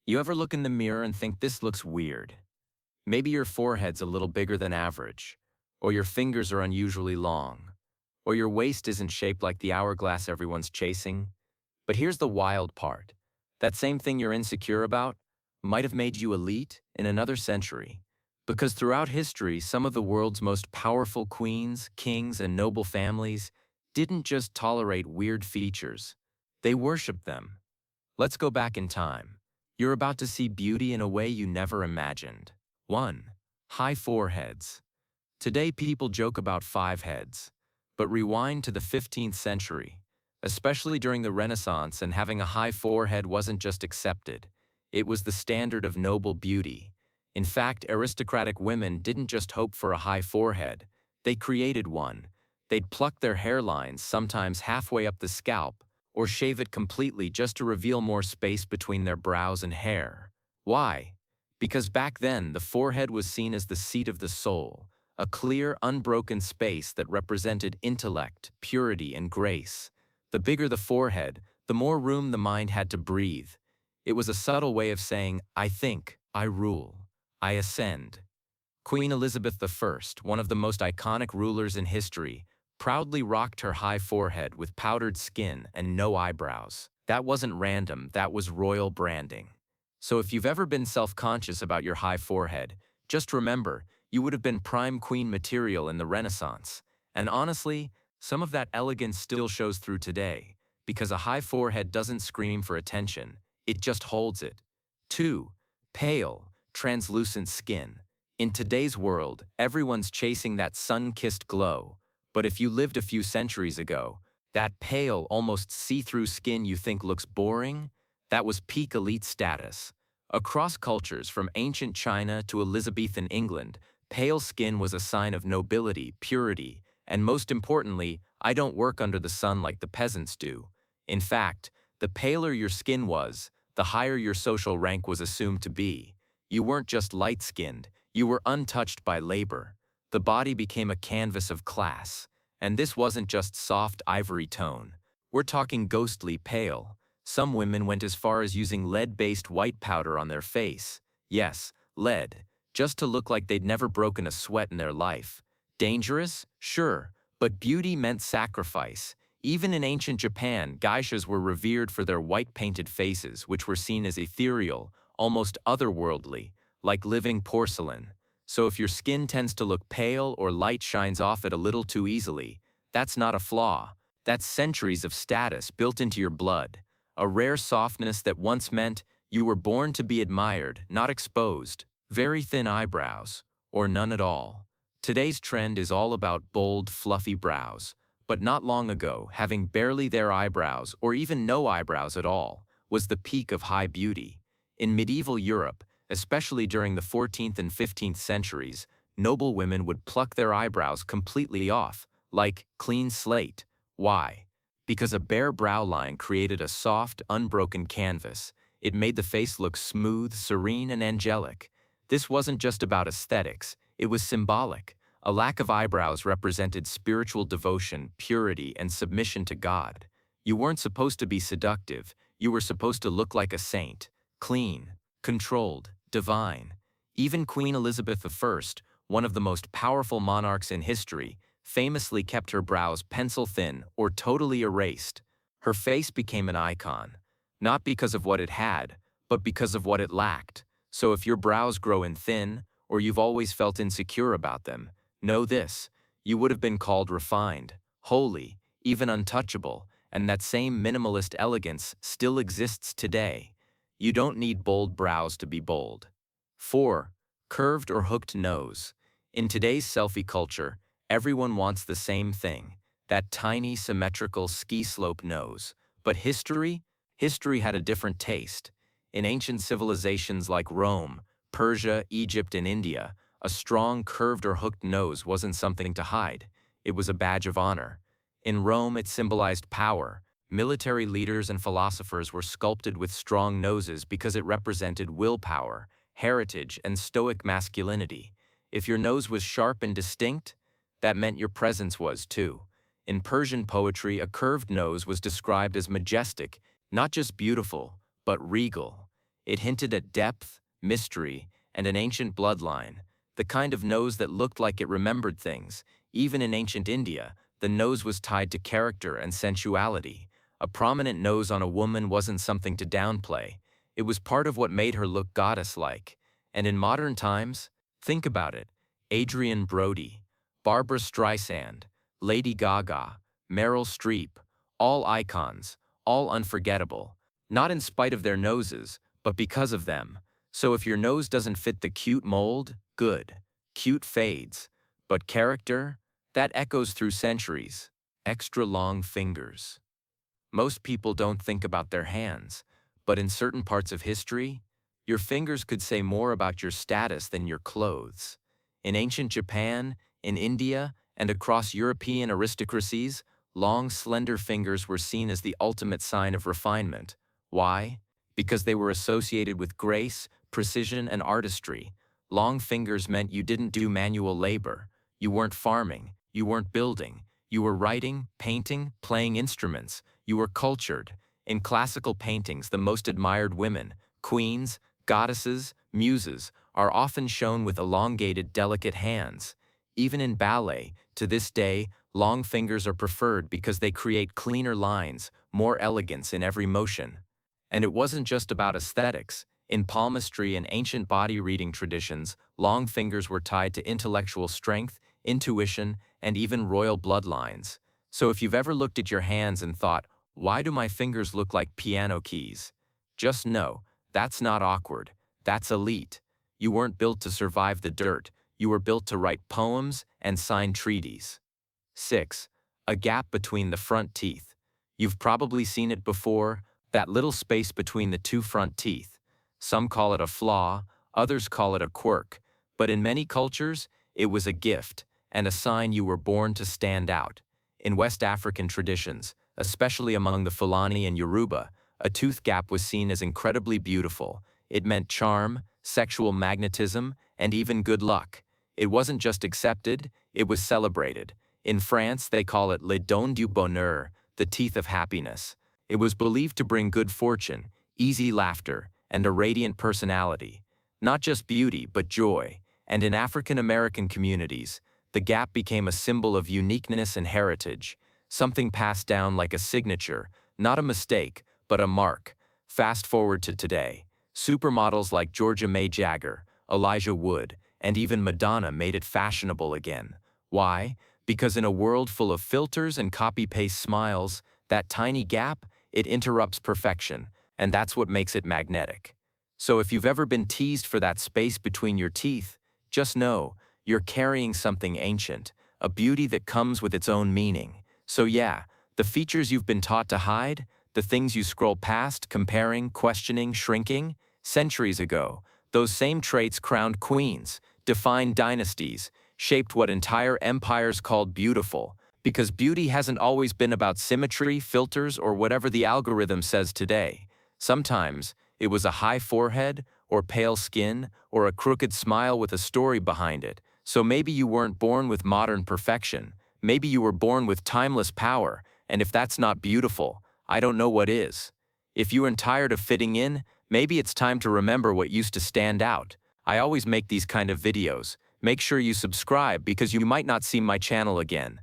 You ever look in the mirror and think this looks weird? Maybe your forehead's a little bigger than average, or your fingers are unusually long, or your waist isn't shaped like the hourglass everyone's chasing. But here's the wild part. That same thing you're insecure about might have made you elite in another century. Because throughout history, some of the world's most powerful queens, kings, and noble families didn't just tolerate weird features. They worshipped them. Let's go back in time. You're about to see beauty in a way you never imagined. 1. High foreheads. Today people joke about 5 heads. But rewind to the 15th century. Especially during the Renaissance, and having a high forehead wasn't just accepted. It was the standard of noble beauty. In fact, aristocratic women didn't just hope for a high forehead. They created one. They'd pluck their hairlines, sometimes halfway up the scalp, or shave it completely just to reveal more space between their brows and hair. Why? Because back then, the forehead was seen as the seat of the soul, a clear, unbroken space that represented intellect, purity, and grace. The bigger the forehead, the more room the mind had to breathe. It was a subtle way of saying, I think, I rule, I ascend. Queen Elizabeth I, one of the most iconic rulers in history, proudly rocked her high forehead with powdered skin and no eyebrows. That wasn't random, that was royal branding. So if you've ever been self-conscious about your high forehead, just remember, you would have been prime queen material in the Renaissance. And honestly, some of that elegance still shows through today, because a high forehead doesn't scream for attention, it just holds it. 2. Pale, translucent skin. In today's world, everyone's chasing that sun-kissed glow. But if you lived a few centuries ago, that pale, almost see-through skin you think looks boring, that was peak elite status. Across cultures, from ancient China to Elizabethan England, pale skin was a sign of nobility, purity, and most importantly, I don't work under the sun like the peasants do. In fact, the paler your skin was, the higher your social rank was assumed to be. You weren't just light-skinned, you were untouched by labor. The body became a canvas of class. And this wasn't just soft ivory tone. We're talking ghostly pale. Some women went as far as using lead-based white powder on their face. Yes, lead, just to look like they'd never broken a sweat in their life. Dangerous? Sure, but beauty meant sacrifice. Even in ancient Japan, geishas were revered for their white-painted faces, which were seen as ethereal, almost otherworldly, like living porcelain. So if your skin tends to look pale or light shines off it a little too easily, that's not a flaw. That's centuries of status built into your blood. A rare softness that once meant you were born to be admired, not exposed. Very thin eyebrows, or none at all. Today's trend is all about bold, fluffy brows. But not long ago, having barely their eyebrows, or even no eyebrows at all, was the peak of high beauty. In medieval Europe, especially during the 14th and 15th centuries, noble women would pluck their eyebrows completely off, like clean slate. Why? Because a bare brow line created a soft, unbroken canvas. It made the face look smooth, serene, and angelic. This wasn't just about aesthetics, it was symbolic. A lack of eyebrows represented spiritual devotion, purity, and submission to God. You weren't supposed to be seductive, you were supposed to look like a saint, clean, controlled, divine. Even Queen Elizabeth I, one of the most powerful monarchs in history, famously kept her brows pencil-thin or totally erased. Her face became an icon, not because of what it had, but because of what it lacked. So if your brows grow in thin, or you've always felt insecure about them, know this: you would have been called refined, holy, even untouchable, and that same minimalist elegance still exists today. You don't need bold brows to be bold. 4. Curved or hooked nose. In today's selfie culture, everyone wants the same thing, that tiny, symmetrical ski slope nose. But history had a different taste. In ancient civilizations like Rome, Persia, Egypt, and India, a strong, curved or hooked nose wasn't something to hide. It was a badge of honor. In Rome, it symbolized power. Military leaders and philosophers were sculpted with strong noses because it represented willpower, heritage, and stoic masculinity. If your nose was sharp and distinct, that meant your presence was too. In Persian poetry, a curved nose was described as majestic, not just beautiful, but regal. It hinted at depth, mystery, and an ancient bloodline, the kind of nose that looked like it remembered things. Even in ancient India, the nose was tied to character and sensuality. A prominent nose on a woman wasn't something to downplay. It was part of what made her look goddess-like. And in modern times, think about it. Adrian Brody, Barbra Streisand, Lady Gaga, Meryl Streep, all icons, all unforgettable. Not in spite of their noses, but because of them. So if your nose doesn't fit the cute mold, good. Cute fades. But character? That echoes through centuries. Extra long fingers. Most people don't think about their hands, but in certain parts of history, your fingers could say more about your status than your clothes. In ancient Japan, in India, and across European aristocracies, long, slender fingers were seen as the ultimate sign of refinement. Why? Because they were associated with grace, precision, and artistry. Long fingers meant you didn't do manual labor. You weren't farming. You weren't building. You were writing, painting, playing instruments. You were cultured. In classical paintings, the most admired women, queens, goddesses, muses, are often shown with elongated, delicate hands. Even in ballet, to this day, long fingers are preferred because they create cleaner lines, more elegance in every motion. And it wasn't just about aesthetics. In palmistry and ancient body-reading traditions, long fingers were tied to intellectual strength, intuition, and even royal bloodlines. So if you've ever looked at your hands and thought, "Why do my fingers look like piano keys?" Just know, that's not awkward. That's elite. You weren't built to survive the dirt. You were built to write poems and sign treaties. 6. A gap between the front teeth. You've probably seen it before, that little space between the two front teeth. Some call it a flaw, others call it a quirk, but in many cultures, it was a gift and a sign you were born to stand out. In West African traditions, especially among the Fulani and Yoruba, a tooth gap was seen as incredibly beautiful. It meant charm, sexual magnetism, and even good luck. It wasn't just accepted, it was celebrated. In France, they call it les dents du bonheur, the teeth of happiness. It was believed to bring good fortune, easy laughter, and a radiant personality. Not just beauty, but joy. And in African American communities, the gap became a symbol of uniqueness and heritage, something passed down like a signature, not a mistake, but a mark. Fast forward to today. Supermodels like Georgia May Jagger, Elijah Wood, and even Madonna made it fashionable again. Why? Because in a world full of filters and copy-paste smiles, that tiny gap, it interrupts perfection, and that's what makes it magnetic. So if you've ever been teased for that space between your teeth, just know, you're carrying something ancient, a beauty that comes with its own meaning. So yeah, the features you've been taught to hide, the things you scroll past, comparing, questioning, shrinking, centuries ago, those same traits crowned queens, defined dynasties, shaped what entire empires called beautiful, because beauty hasn't always been about symmetry, filters, or whatever the algorithm says today. Sometimes, it was a high forehead, or pale skin, or a crooked smile with a story behind it. So maybe you weren't born with modern perfection. Maybe you were born with timeless power, and if that's not beautiful, I don't know what is. If you aren't tired of fitting in, maybe it's time to remember what used to stand out. I always make these kind of videos. Make sure you subscribe because you might not see my channel again.